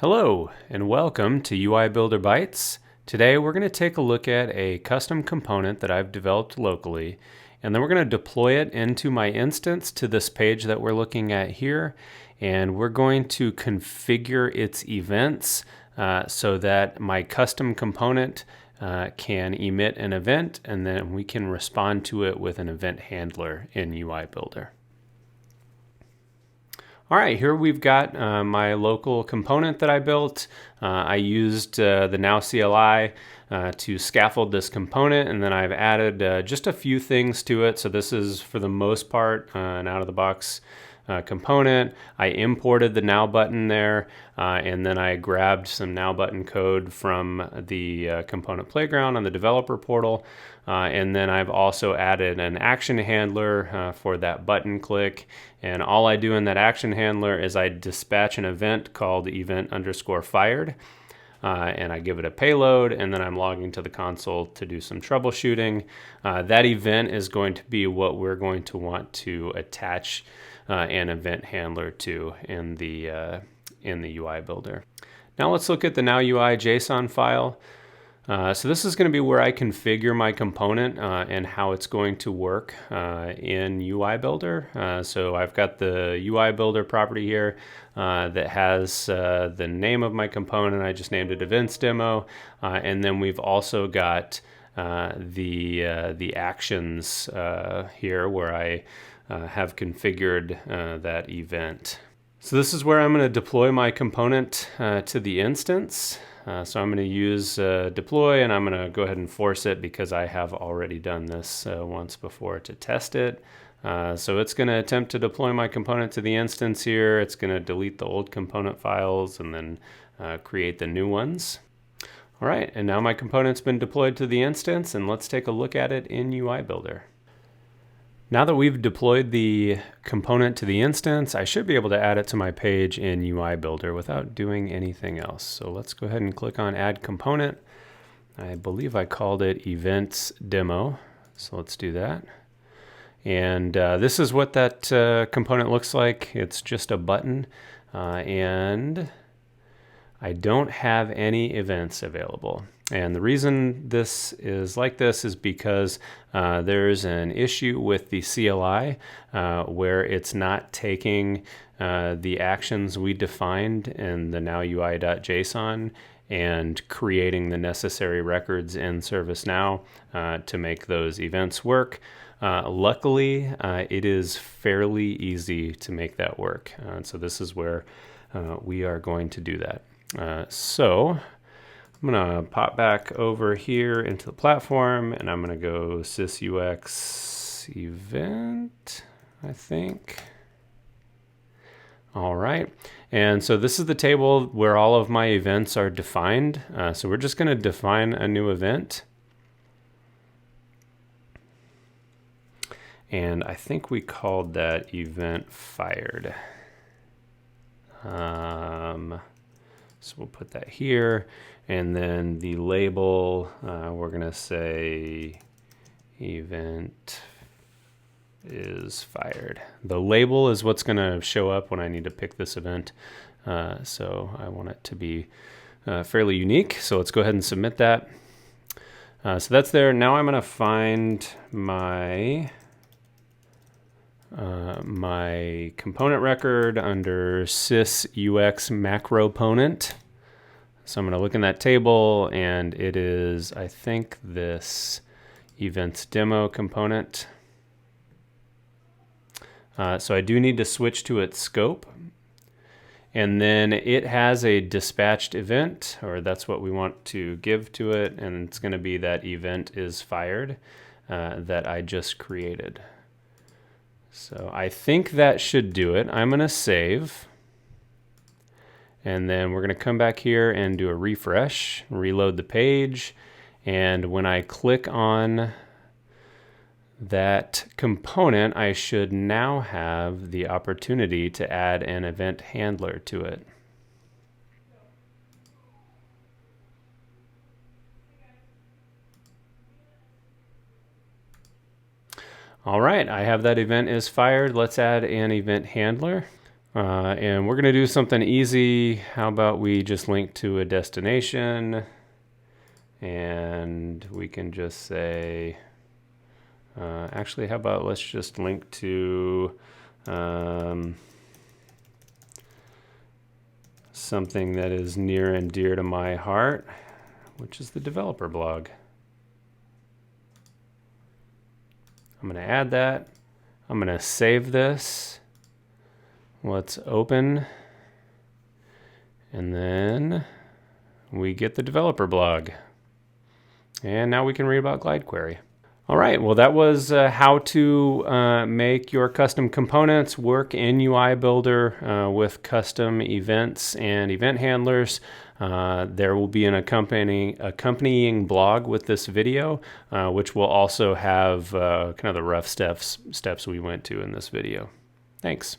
Hello and welcome to UI Builder Bytes. Today we're going to take a look at a custom component that I've developed locally, and then we're going to deploy it into my instance to this page that we're looking at here, and we're going to configure its events so that my custom component can emit an event, and then we can respond to it with an event handler in UI Builder. All right, here we've got my local component that I built. I used the Now CLI to scaffold this component, and then I've added just a few things to it. So this is, for the most part, an out-of-the-box component. I imported the Now button there, and then I grabbed some Now button code from the component playground on the developer portal. And then I've also added an action handler for that button click. And all I do in that action handler is I dispatch an event called event_fired. And I give it a payload, and then I'm logging to the console to do some troubleshooting. That event is going to be what we're going to want to attach an event handler to in the UI builder. Now let's look at the Now UI JSON file. So this is going to be where I configure my component and how it's going to work in UI Builder. So I've got the UI Builder property here that has the name of my component. I just named it Events Demo. And then we've also got the actions here where I have configured that event. So this is where I'm going to deploy my component to the instance. So I'm going to use deploy, and I'm going to go ahead and force it because I have already done this once before to test it. So it's going to attempt to deploy my component to the instance here. It's going to delete the old component files and then create the new ones. All right, and now my component's been deployed to the instance, and let's take a look at it in UI Builder. Now that we've deployed the component to the instance, I should be able to add it to my page in UI Builder without doing anything else. So let's go ahead and click on Add Component. I believe I called it Events Demo. So let's do that. And this is what that component looks like. It's just a button. And I don't have any events available. And the reason this is like this is because there's an issue with the CLI where it's not taking the actions we defined in the nowui.json and creating the necessary records in ServiceNow to make those events work. Luckily, it is fairly easy to make that work. So this is where we are going to do that. So I'm going to pop back over here into the platform, and I'm going to go sysux event, I think. All right. And so this is the table where all of my events are defined. So we're just going to define a new event. And I think we called that event fired. So we'll put that here, and then the label, we're going to say event is fired. The label is what's going to show up when I need to pick this event. So I want it to be fairly unique. So let's go ahead and submit that. So that's there. Now I'm going to find my my component record under sysux macroponent. So I'm going to look in that table, and it is, I think, this events demo component. So I do need to switch to its scope. And then it has a dispatched event, or that's what we want to give to it, and it's going to be that event is fired that I just created. So I think that should do it. I'm going to save. And then we're going to come back here and do a refresh, reload the page. And when I click on that component, I should now have the opportunity to add an event handler to it. All right, I have that event is fired. Let's add an event handler. And we're going to do something easy. How about we just link to a destination, and we can just say, actually, how about let's just link to something that is near and dear to my heart, which is the developer blog. I'm going to add that. I'm going to save this. Let's open. And then we get the developer blog. And now we can read about GlideQuery. All right, well, that was how to make your custom components work in UI Builder with custom events and event handlers. There will be an accompanying blog with this video, which will also have kind of the rough steps we went to in this video. Thanks.